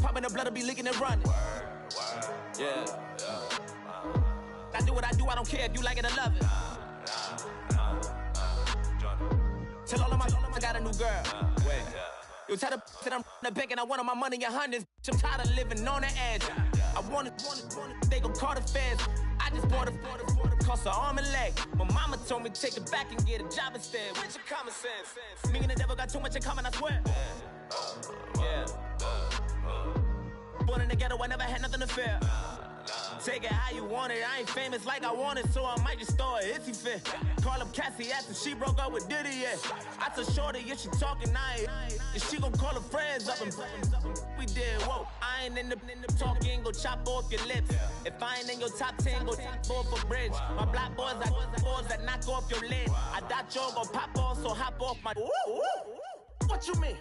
popping, the blood will be leaking and running. Yeah. I do what I do, I don't care if you like it or love it. Tell all of my I got a new girl. Wait. You tell the that I'm the bank and I want all my money in hundreds. I'm tired of living on the edge. I want it, they gon' call the feds. I just bought it, cost an arm and leg. My mama told me take it back and get a job instead. Where's your common sense? Me and the devil got too much in common, I swear. Yeah. Born in the ghetto, I never had nothing to fear. Take it how you want it, I ain't famous like I want it, so I might just throw it if he fit. Call up Cassie after she broke up with Diddy, yeah. I told Shorty if she talking, I ain't. And she gon' call her friends up and we did, whoa. I ain't in the talking, go chop off your lips. If I ain't in your top 10, go top off a bridge. My black boys, I boys that knock off your lid. I thought you gon' pop off, so hop off my. What you mean?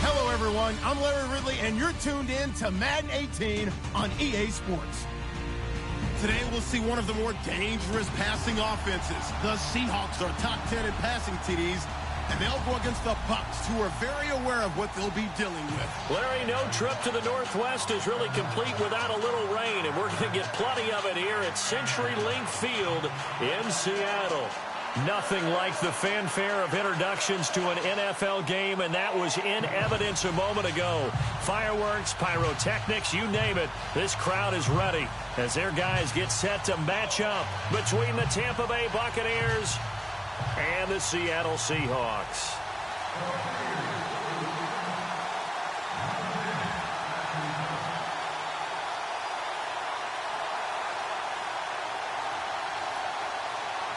Hello, everyone. I'm Larry Ridley, and you're tuned in to Madden 18 on EA Sports. Today, we'll see one of the more dangerous passing offenses. The Seahawks are top 10 in passing TDs, and they'll go against the Bucs, who are very aware of what they'll be dealing with. Larry, no trip to the Northwest is really complete without a little rain, and we're going to get plenty of it here at CenturyLink Field in Seattle. Nothing like the fanfare of introductions to an NFL game, and that was in evidence a moment ago. Fireworks, pyrotechnics, you name it. This crowd is ready as their guys get set to match up between the Tampa Bay Buccaneers and the Seattle Seahawks.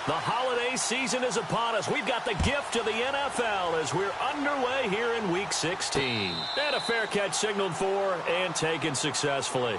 The holiday season is upon us. We've got the gift of the NFL as we're underway here in Week 16. And a fair catch signaled for and taken successfully.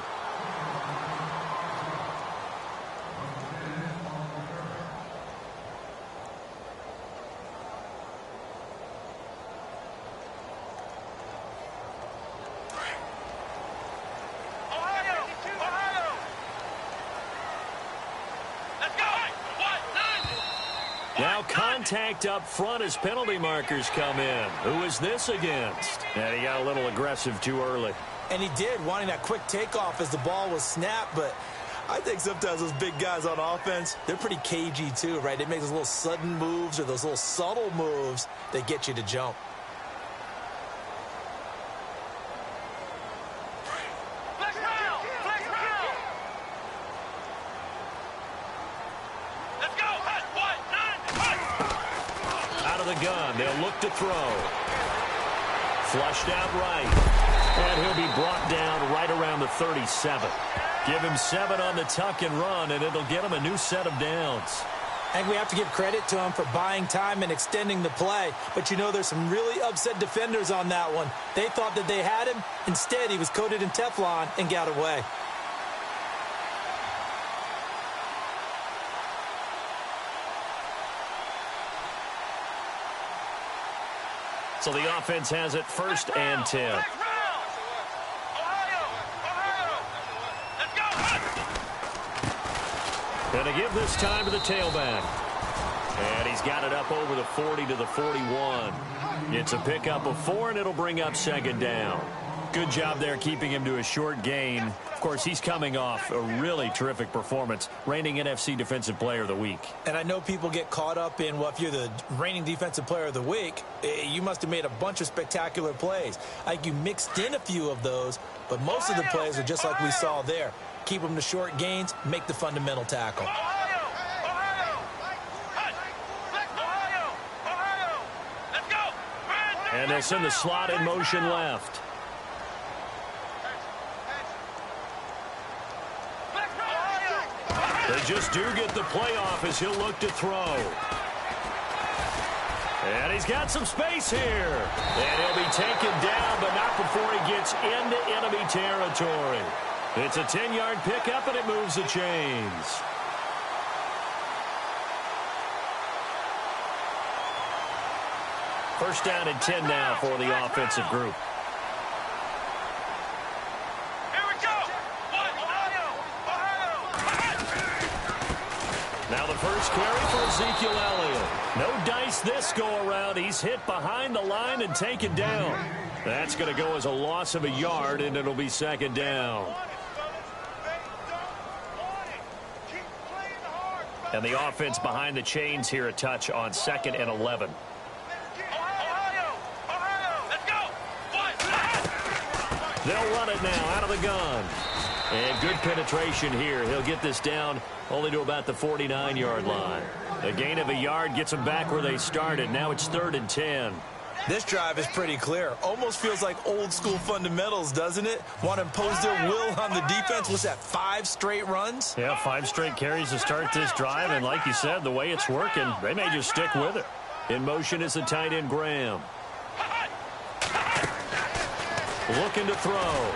Now contact up front as penalty markers come in. Who is this against? And he got a little aggressive too early. And he did, wanting that quick takeoff as the ball was snapped, but I think sometimes those big guys on offense, they're pretty cagey too, right? They make those little sudden moves or those little subtle moves that get you to jump. Gun. They'll look to throw. Flushed out right. And he'll be brought down right around the 37. Give him 7 on the tuck and run, and it'll get him a new set of downs. I think we have to give credit to him for buying time and extending the play. But, you know, there's some really upset defenders on that one. They thought that they had him. Instead, he was coated in Teflon and got away. So the offense has it 1st and 10. And to give this time to the tailback. And he's got it up over the 40 to the 41. It's a pickup of 4, and it'll bring up 2nd down. Good job there keeping him to a short gain. Of course, he's coming off a really terrific performance, reigning NFC Defensive Player of the Week. And I know people get caught up in, well, if you're the reigning Defensive Player of the Week, you must have made a bunch of spectacular plays. I think you mixed in a few of those, but most of the plays are just like we saw there. Keep them to short gains, make the fundamental tackle. And they'll send the slot in motion left. They just do get the playoff as he'll look to throw. And he's got some space here. And he'll be taken down, but not before he gets into enemy territory. It's a 10-yard pickup, and it moves the chains. First down and 10 now for the offensive group. Now the first first carry for Ezekiel Elliott. No dice this go-around. He's hit behind the line and taken down. That's going to go as a loss of a yard, and it'll be second down. And the offense behind the chains here a touch on 2nd and 11. They'll run it now out of the gun. And good penetration here. He'll get this down only to about the 49-yard line. A gain of a yard gets them back where they started. Now it's 3rd and 10. This drive is pretty clear. Almost feels like old-school fundamentals, doesn't it? Want to impose their will on the defense. What's that, 5 straight runs? Yeah, 5 straight carries to start this drive. And like you said, the way it's working, they may just stick with it. In motion is the tight end, Graham. Looking to throw.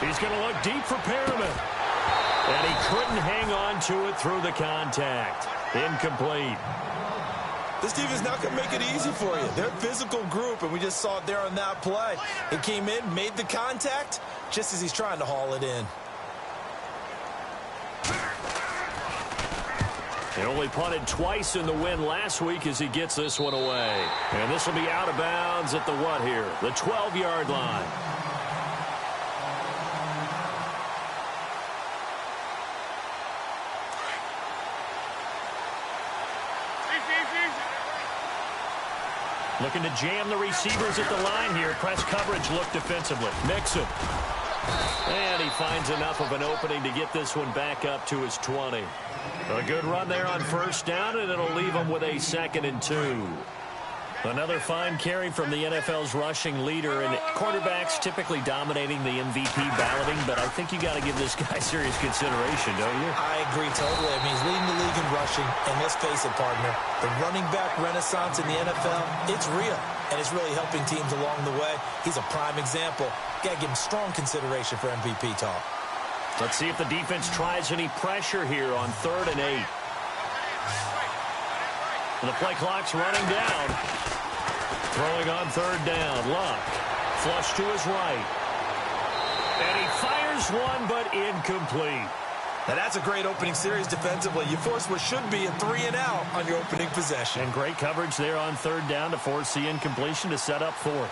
He's going to look deep for Phenom. And he couldn't hang on to it through the contact. Incomplete. This team is not going to make it easy for you. They're a physical group, and we just saw it there on that play. It came in, made the contact, just as he's trying to haul it in. He only punted twice in the win last week as he gets this one away. And this will be out of bounds at the what here? The 12-yard line. Looking to jam the receivers at the line here. Press coverage look defensively. Mixon. And he finds enough of an opening to get this one back up to his 20. A good run there on first down, and it'll leave him with a 2nd and 2. Another fine carry from the NFL's rushing leader, and quarterbacks typically dominating the MVP balloting, but I think you got to give this guy serious consideration, don't you? I agree totally. I mean, he's leading the league in rushing, and let's face it, partner, the running back renaissance in the NFL, it's real, and it's really helping teams along the way. He's a prime example. Got to give him strong consideration for MVP talk. Let's see if the defense tries any pressure here on 3rd and 8. The play clock's running down. Throwing on 3rd down. Luck. Flush to his right. And he fires one, but incomplete. Now that's a great opening series defensively. You force what should be a 3-and-out on your opening possession. And great coverage there on 3rd down to force the incompletion to set up 4th.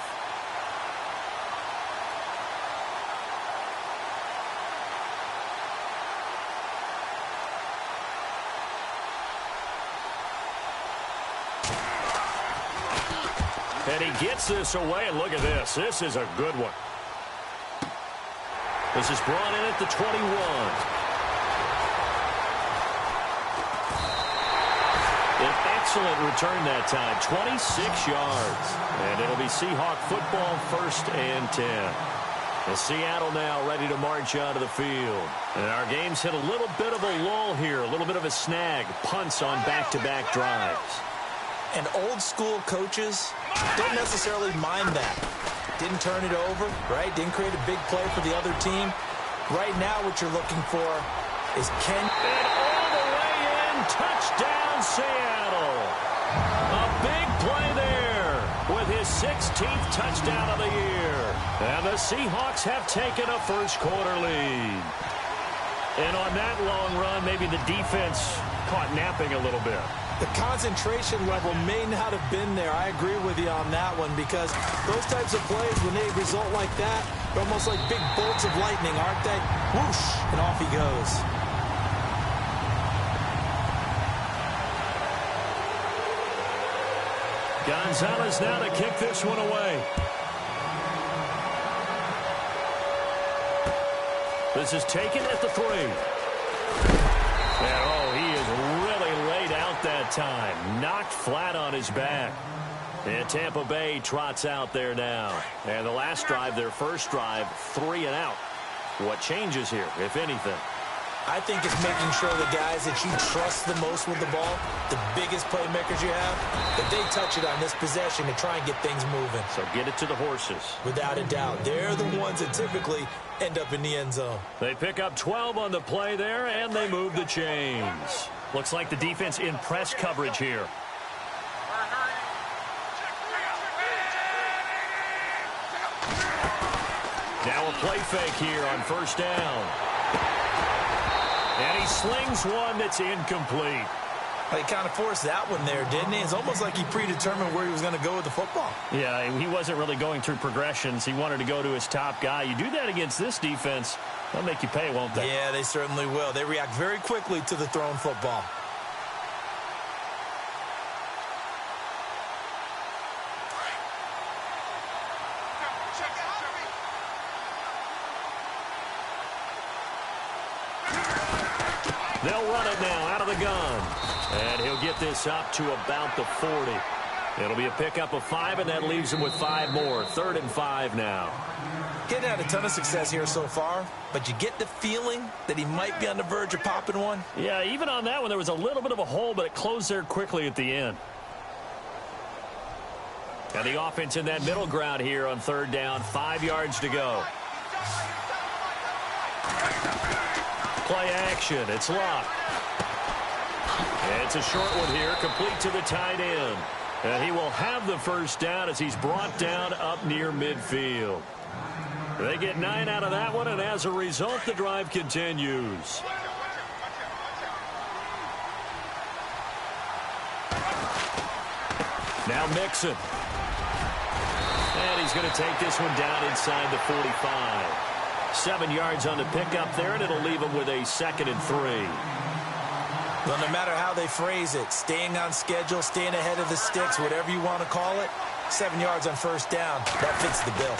And he gets this away, and look at this. This is a good one. This is brought in at the 21. An excellent return that time, 26 yards. And it'll be Seahawk football, 1st and 10. And Seattle now ready to march out of the field. And our game's hit a little bit of a lull here, a little bit of a snag. Punts on back-to-back drives. And old-school coaches don't necessarily mind that. Didn't turn it over, right? Didn't create a big play for the other team. Right now what you're looking for is Ken. And all the way in, touchdown Seattle. A big play there with his 16th touchdown of the year. And the Seahawks have taken a first-quarter lead. And on that long run, maybe the defense caught napping a little bit. The concentration level may not have been there. I agree with you on that one because those types of plays, when they result like that, they're almost like big bolts of lightning, aren't they? Whoosh, and off he goes. Gonzalez now to kick this one away. This is taken at the 3. And oh, he is really laid out that time. Knocked flat on his back. And Tampa Bay trots out there now. And the last drive, their first drive, 3 and out. What changes here, if anything? I think it's making sure the guys that you trust the most with the ball, the biggest playmakers you have, that they touch it on this possession to try and get things moving. So get it to the horses. Without a doubt. They're the ones that typically end up in the end zone. They pick up 12 on the play there, and they move the chains. Looks like the defense in press coverage here. Now a play fake here on first down. And he slings one that's incomplete. He kind of forced that one there, didn't he? It's almost like he predetermined where he was going to go with the football. Yeah, he wasn't really going through progressions. He wanted to go to his top guy. You do that against this defense, they'll make you pay, won't they? Yeah, they certainly will. They react very quickly to the thrown football. They'll run it now out of the gun. And he'll get this up to about the 40. It'll be a pickup of 5, and that leaves him with 5 more. 3rd and 5 now. Getting had a ton of success here so far, but you get the feeling that he might be on the verge of popping one. Yeah, even on that one, there was a little bit of a hole, but it closed there quickly at the end. And the offense in that middle ground here on 3rd down. 5 yards to go. Play action. It's Luck. It's a short one here, complete to the tight end. And he will have the first down as he's brought down up near midfield. They get 9 out of that one, and as a result, the drive continues. Now Mixon. And he's going to take this one down inside the 45. 7 yards on the pickup there, and it'll leave him with a 2nd and 3. Well, no matter how they phrase it, staying on schedule, staying ahead of the sticks, whatever you want to call it, 7 yards on 1st down, that fits the bill.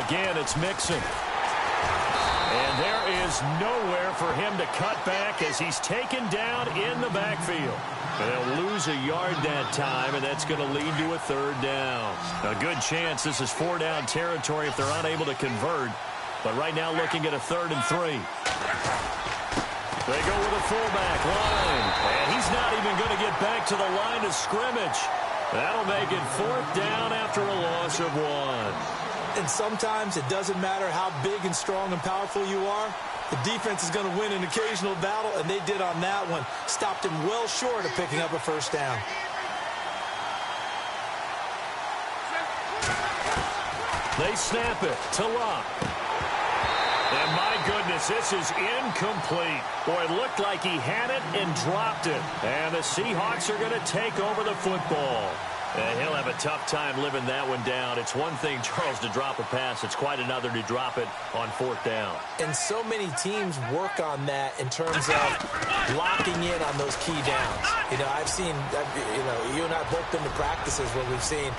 Again, it's Mixon. And there is nowhere for him to cut back as he's taken down in the backfield. They'll lose a yard that time, and that's going to lead to a 3rd down. A good chance this is 4-down territory if they're unable to convert. But right now looking at a 3rd and 3. They go with a fullback line. And he's not even going to get back to the line of scrimmage. That'll make it 4th down after a loss of 1. And sometimes it doesn't matter how big and strong and powerful you are. The defense is going to win an occasional battle, and they did on that one. Stopped him well short of picking up a 1st down. They snap it to Luck. And my goodness, this is incomplete. Boy, it looked like he had it and dropped it. And the Seahawks are going to take over the football. And he'll have a tough time living that one down. It's one thing, Charles, to drop a pass. It's quite another to drop it on 4th down. And so many teams work on that in terms of locking in on those key downs. You know, I've seen, you and I both been to practices where we've seen,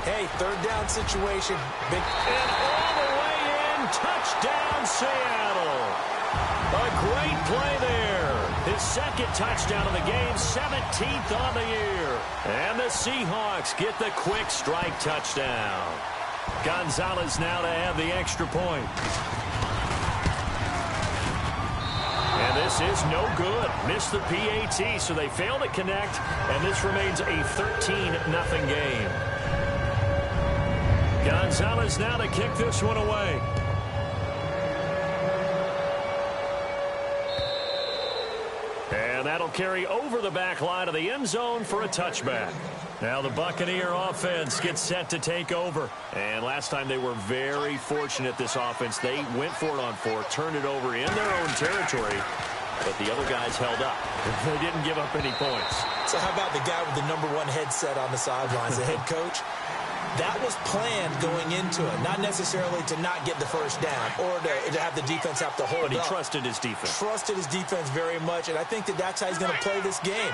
hey, 3rd down situation. Big. And all the way in, touchdown Seattle. A great play there. His 2nd touchdown of the game, 17th on the year. And the Seahawks get the quick strike touchdown. Gonzalez now to have the extra point. And this is no good. Missed the PAT, so they fail to connect, and this remains a 13-0 game. Gonzalez now to kick this one away. And that'll carry over the back line of the end zone for a touchback. Now the Buccaneer offense gets set to take over. And last time they were very fortunate, this offense. They went for it on 4, turned it over in their own territory, but the other guys held up. They didn't give up any points. So how about the guy with the #1 headset on the sidelines, the head coach? That was planned going into it, not necessarily to not get the 1st down or to have the defense have to hold up. But he trusted his defense. Trusted his defense very much, and I think that's how he's going to play this game.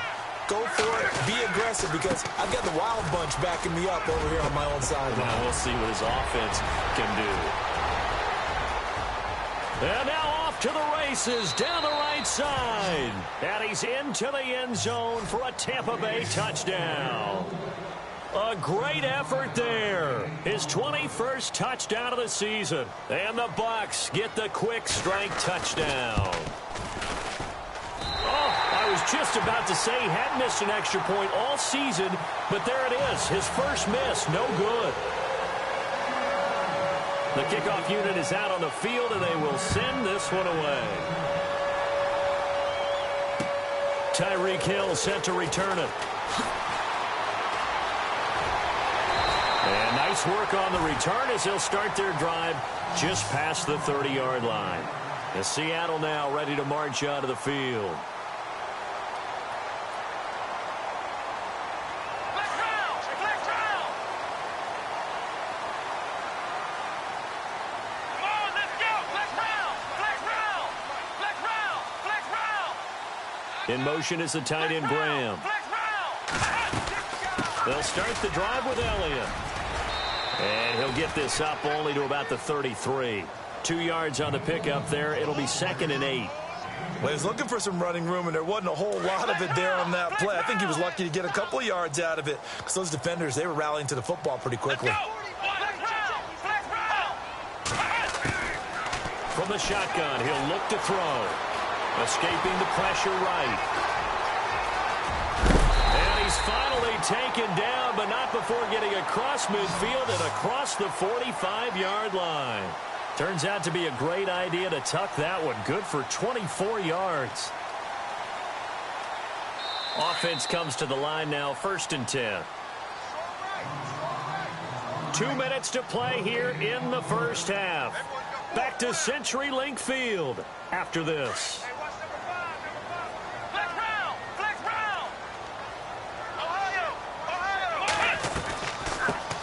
Go for it, be aggressive, because I've got the wild bunch backing me up over here on my own sideline. Now we'll see what his offense can do. And now off to the races down the right side. And he's into the end zone for a Tampa Bay touchdown. A great effort there. His 21st touchdown of the season. And the Bucs get the quick strike touchdown. Oh, I was just about to say he hadn't missed an extra point all season, but there it is. His first miss, no good. The kickoff unit is out on the field, and they will send this one away. Tyreek Hill set to return it. And nice work on the return as they'll start their drive just past the 30-yard line. And Seattle now ready to march out of the field. In motion is the tight end, Graham. They'll start the drive with Elliott. And he'll get this up only to about the 33. 2 yards on the pickup there. It'll be 2nd and 8. Well, he was looking for some running room, and there wasn't a whole lot of it there on that play. I think he was lucky to get a couple of yards out of it because those defenders, they were rallying to the football pretty quickly. From the shotgun, he'll look to throw. Escaping the pressure right. And he's finally taken down, but not before getting across midfield and across the 45-yard line. Turns out to be a great idea to tuck that one. Good for 24 yards. Offense comes to the line now, 1st and 10. 2 minutes to play here in the first half. Back to CenturyLink Field after this.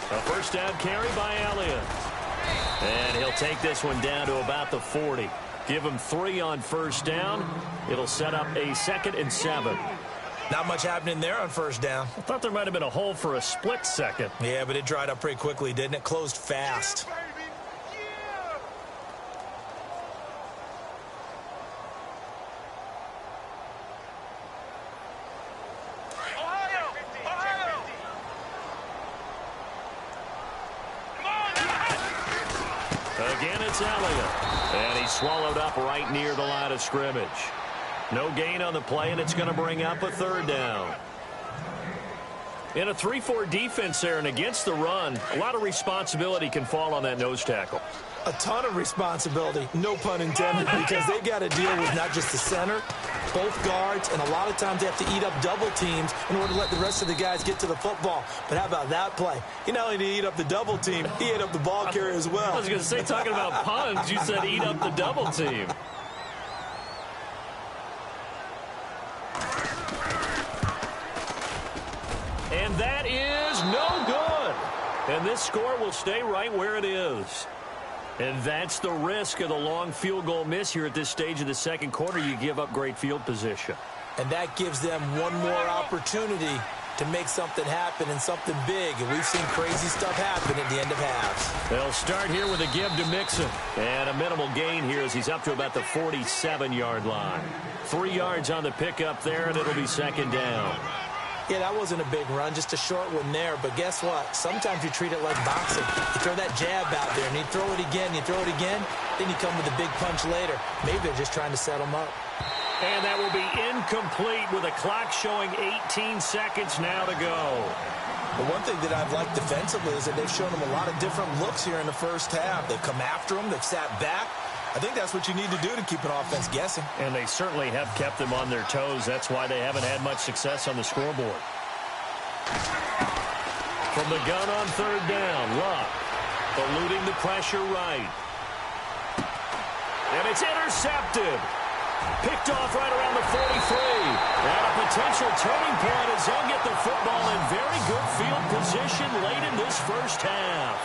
A first down carry by Elliott. And he'll take this one down to about the 40. Give him 3 on first down. It'll set up a 2nd and 7. Not much happening there on first down. I thought there might have been a hole for a split second. Yeah, but it dried up pretty quickly, didn't it? Closed fast. Again, it's Elliott. And he's swallowed up right near the line of scrimmage. No gain on the play, and it's going to bring up a 3rd down. In a 3-4 defense there and against the run, a lot of responsibility can fall on that nose tackle. A ton of responsibility, no pun intended, because they got to deal with not just the center, both guards, and a lot of times they have to eat up double teams in order to let the rest of the guys get to the football. But how about that play? He not only did he eat up the double team, he ate up the ball carrier as well. I was going to say, talking about puns, you said eat up the double team. And that is no good. And this score will stay right where it is. And that's the risk of the long field goal miss here at this stage of the second quarter. You give up great field position. And that gives them one more opportunity to make something happen and something big. And we've seen crazy stuff happen at the end of halves. They'll start here with a give to Mixon. And a minimal gain here as he's up to about the 47-yard line. 3 yards on the pickup there, and it'll be 2nd down. Yeah, that wasn't a big run, just a short one there. But guess what? Sometimes you treat it like boxing. You throw that jab out there, and you throw it again, then you come with a big punch later. Maybe they're just trying to set them up. And that will be incomplete with a clock showing 18 seconds now to go. The one thing that I've liked defensively is that they've shown them a lot of different looks here in the first half. They've come after them. They've sat back. I think that's what you need to do to keep an offense guessing. And they certainly have kept them on their toes. That's why they haven't had much success on the scoreboard. From the gun on 3rd down, Luck eluding the pressure right. And it's intercepted. Picked off right around the 43. And a potential turning point as they'll get the football in very good field position late in this first half.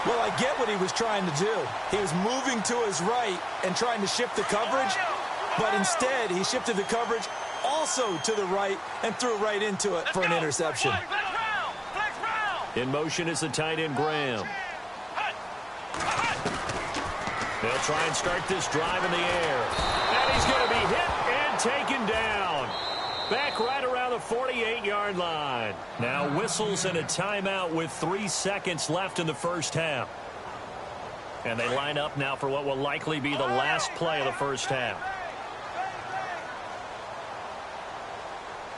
Well, I get what he was trying to do. He was moving to his right and trying to shift the coverage, but instead he shifted the coverage also to the right and threw right into it for an interception. In motion is the tight end, Graham. They'll try and start this drive in the air. And he's going to be hit and taken down. Back right around the 48-yard line. Now whistles and a timeout with 3 seconds left in the first half. And they line up now for what will likely be the last play of the first half.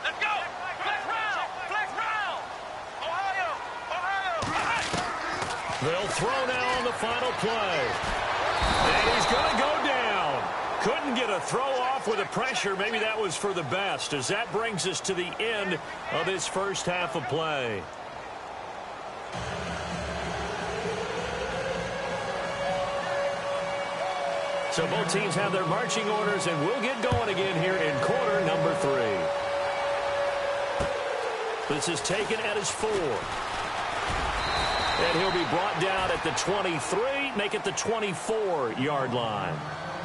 Let's go! Flex round! Flex round! Ohio! They'll throw now on the final play. And he's going to go down. Couldn't get a throw off with the pressure. Maybe that was for the best, as that brings us to the end of this first half of play. So both teams have their marching orders, and we'll get going again here in quarter number 3. This is taken at his 4. And he'll be brought down at the 23, make it the 24-yard line.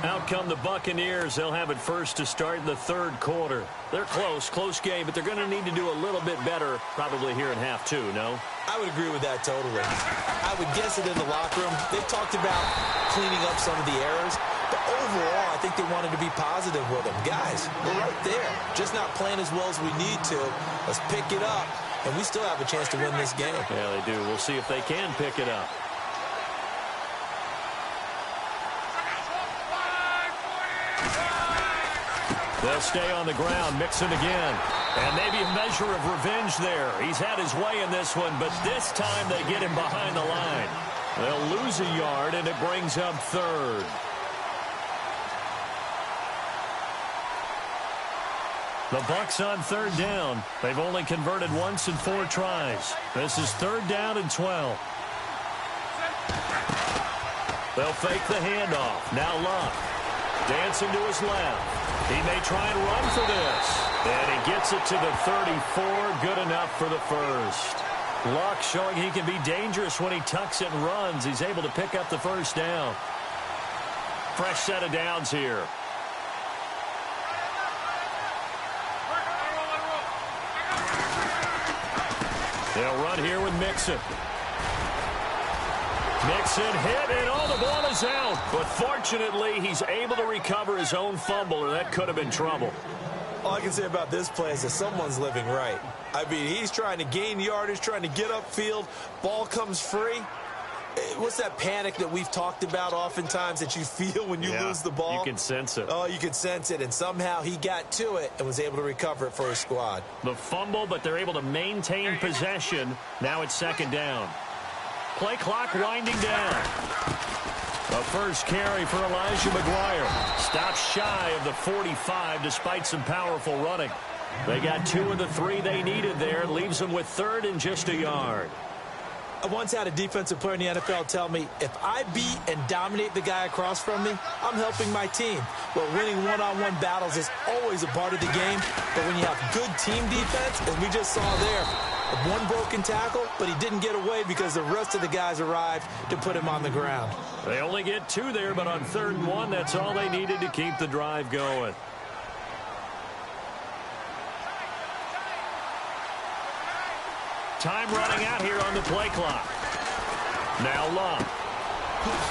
Out come the Buccaneers. They'll have it first to start in the third quarter. They're close game, but they're going to need to do a little bit better probably here in half two, no? I would agree with that totally. I would guess it in the locker room. They've talked about cleaning up some of the errors, but overall, I think they wanted to be positive with them. Guys, we're right there. Just not playing as well as we need to. Let's pick it up, and we still have a chance to win this game. Yeah, they do. We'll see if they can pick it up. They'll stay on the ground, Mixon again. And maybe a measure of revenge there. He's had his way in this one, but this time they get him behind the line. They'll lose a yard, and it brings up third. The Bucs on third down. They've only converted once in 4 tries. This is third down and 12. They'll fake the handoff. Now Luck. Dancing to his left. He may try and run for this. And he gets it to the 34. Good enough for the first. Luck showing he can be dangerous when he tucks it and runs. He's able to pick up the first down. Fresh set of downs here. They'll run here with Mixon. Mixon hit, and the ball is out. But fortunately, he's able to recover his own fumble, or that could have been trouble. All I can say about this play is that someone's living right. I mean, he's trying to gain yardage, trying to get upfield. Ball comes free. What's that panic that we've talked about oftentimes that you feel when you lose the ball? You can sense it. Oh, you can sense it, and somehow he got to it and was able to recover it for his squad. The fumble, but they're able to maintain possession. Now it's second down. Play clock winding down. The first carry for Elijah McGuire. Stops shy of the 45 despite some powerful running. They got 2 of the 3 they needed there. Leaves them with third and just a yard. I once had a defensive player in the NFL tell me, if I beat and dominate the guy across from me, I'm helping my team. Well, winning one-on-one battles is always a part of the game, but when you have good team defense, as we just saw there, one broken tackle, but he didn't get away because the rest of the guys arrived to put him on the ground. They only get 2 there, but on 3rd and 1, that's all they needed to keep the drive going. Time running out here on the play clock. Now Luck.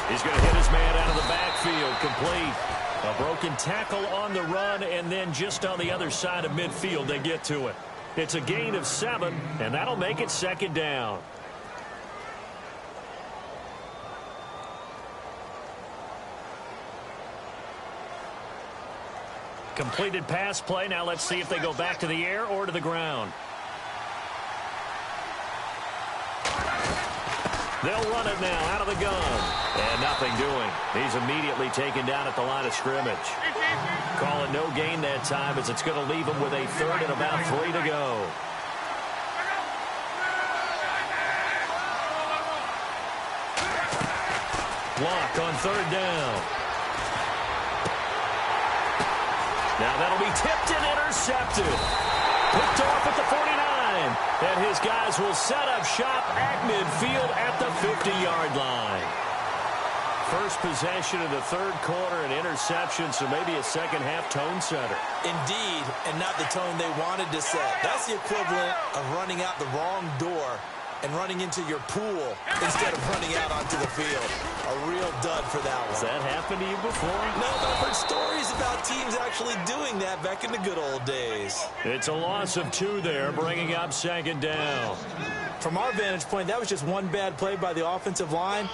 He's going to hit his man out of the backfield. Complete. A broken tackle on the run, and then just on the other side of midfield, they get to it. It's a gain of 7, and that'll make it second down. Completed pass play. Now let's see if they go back to the air or to the ground. They'll run it now out of the gun. And nothing doing. He's immediately taken down at the line of scrimmage. Call it no gain that time as it's going to leave him with a 3rd and about 3 to go. Luck on 3rd down. Now that'll be tipped and intercepted. Picked off at the 49. And his guys will set up shop at midfield at the 50-yard line. First possession of the 3rd quarter, an interception, so maybe a second-half tone setter. Indeed, and not the tone they wanted to set. That's the equivalent of running out the wrong door and running into your pool instead of running out onto the field. A real dud for that one. Has that happened to you before? No, but I've heard stories about teams actually doing that back in the good old days. It's a loss of 2 there, bringing up second down. From our vantage point, that was just one bad play by the offensive line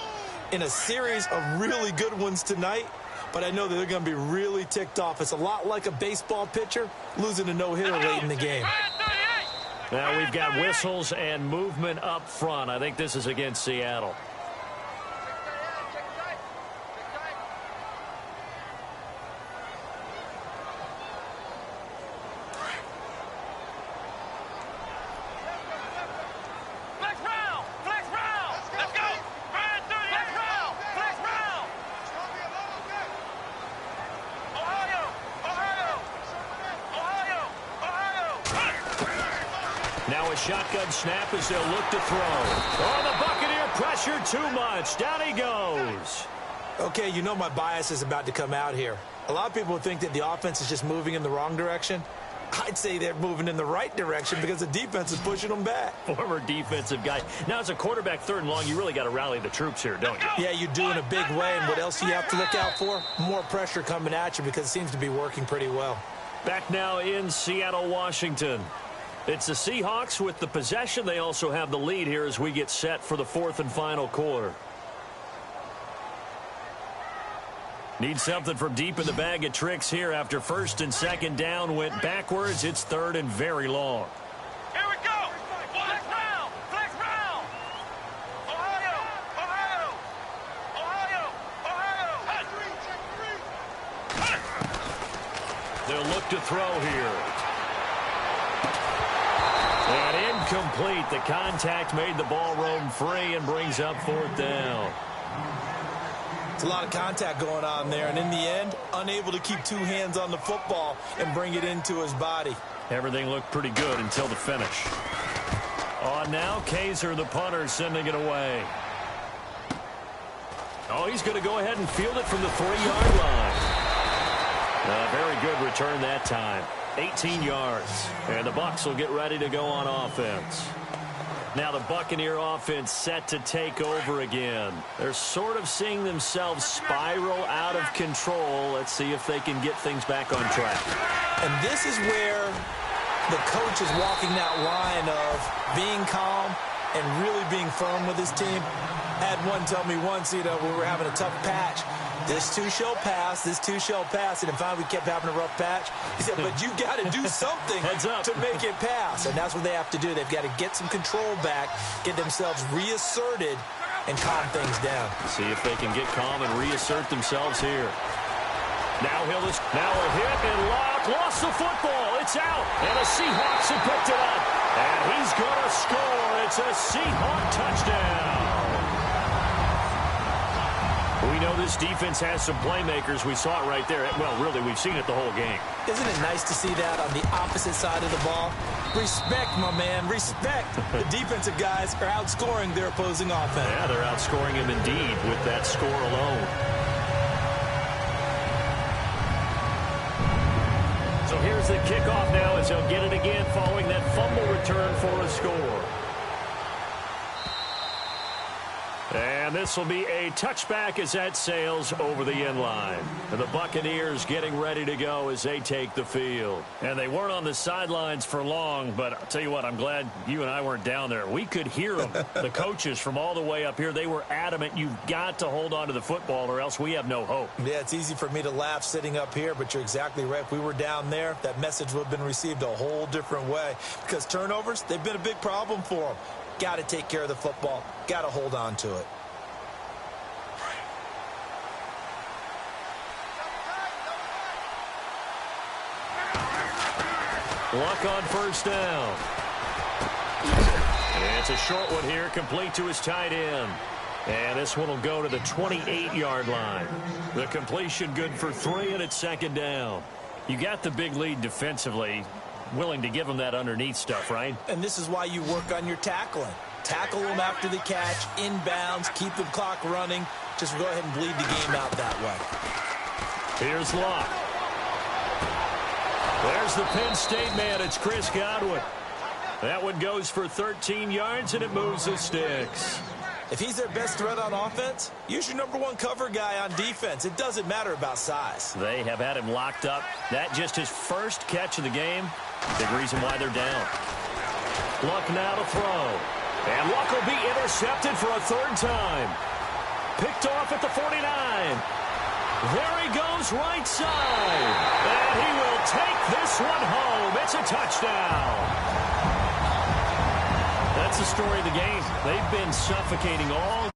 in a series of really good ones tonight. But I know that they're going to be really ticked off. It's a lot like a baseball pitcher losing a no-hitter late in the game. Now we've got whistles and movement up front. I think this is against Seattle. Now a shotgun snap as they'll look to throw. Oh, the Buccaneer pressure too much. Down he goes. Okay, you know my bias is about to come out here. A lot of people think that the offense is just moving in the wrong direction. I'd say they're moving in the right direction because the defense is pushing them back. Former defensive guy. Now, as a quarterback, 3rd and long, you really got to rally the troops here, don't you? Yeah, you do in a big way. And what else do you have to look out for? More pressure coming at you because it seems to be working pretty well. Back now in Seattle, Washington. It's the Seahawks with the possession. They also have the lead here as we get set for the 4th and final quarter. Need something from deep in the bag of tricks here after 1st and 2nd down went backwards. It's 3rd and very long. Here we go. Flex round. Flex round. Ohio. Ohio. Ohio. Ohio. They'll look to throw here. And incomplete. The contact made the ball roam free and brings up 4th down. It's a lot of contact going on there, and in the end, unable to keep 2 hands on the football and bring it into his body. Everything looked pretty good until the finish. On now, Kaiser, the punter, sending it away. Oh, he's going to go ahead and field it from the 3-yard line. Very good return that time. 18 yards. And the Bucs will get ready to go on offense. Now the Buccaneer offense set to take over again. They're sort of seeing themselves spiral out of control. Let's see if they can get things back on track. And this is where the coach is walking that line of being calm and really being firm with his team. I had one tell me once, we were having a tough patch. This too shall pass, this too shall pass. And finally we kept having a rough patch. He said, but you got to do something to make it pass. And that's what they have to do. They've got to get some control back, get themselves reasserted, and calm things down. See if they can get calm and reassert themselves here. Now a hit and lost the football. It's out. And the Seahawks have picked it up. And he's going to score. It's a Seahawk touchdown. We know this defense has some playmakers. We saw it right there. Well, really, we've seen it the whole game. Isn't it nice to see that on the opposite side of the ball? Respect, my man, respect. The defensive guys are outscoring their opposing offense. Yeah, they're outscoring him indeed with that score alone. So here's the kickoff now as he'll get it again following that fumble return for a score. And this will be a touchback as that sails over the end line. And the Buccaneers getting ready to go as they take the field. And they weren't on the sidelines for long, but I'll tell you what, I'm glad you and I weren't down there. We could hear them. The coaches from all the way up here, they were adamant, you've got to hold on to the football or else we have no hope. Yeah, it's easy for me to laugh sitting up here, but you're exactly right. If we were down there, that message would have been received a whole different way. Because turnovers, they've been a big problem for them. Got to take care of the football. Got to hold on to it. Luck on 1st down. And it's a short one here, complete to his tight end. And this one will go to the 28-yard line. The completion good for 3, and it's 2nd down. You got the big lead defensively. Willing to give them that underneath stuff, right? And this is why you work on your tackling. Tackle them after the catch, inbounds, keep the clock running. Just go ahead and bleed the game out that way. Here's Locke. There's the Penn State man. It's Chris Godwin. That one goes for 13 yards, and it moves the sticks. If he's their best threat on offense, use your #1 cover guy on defense. It doesn't matter about size. They have had him locked up. That just his first catch of the game. Big reason why they're down. Luck now to throw. And Luck will be intercepted for a 3rd time. Picked off at the 49. There he goes right side. And he will take this one home. It's a touchdown. That's the story of the game. They've been suffocating all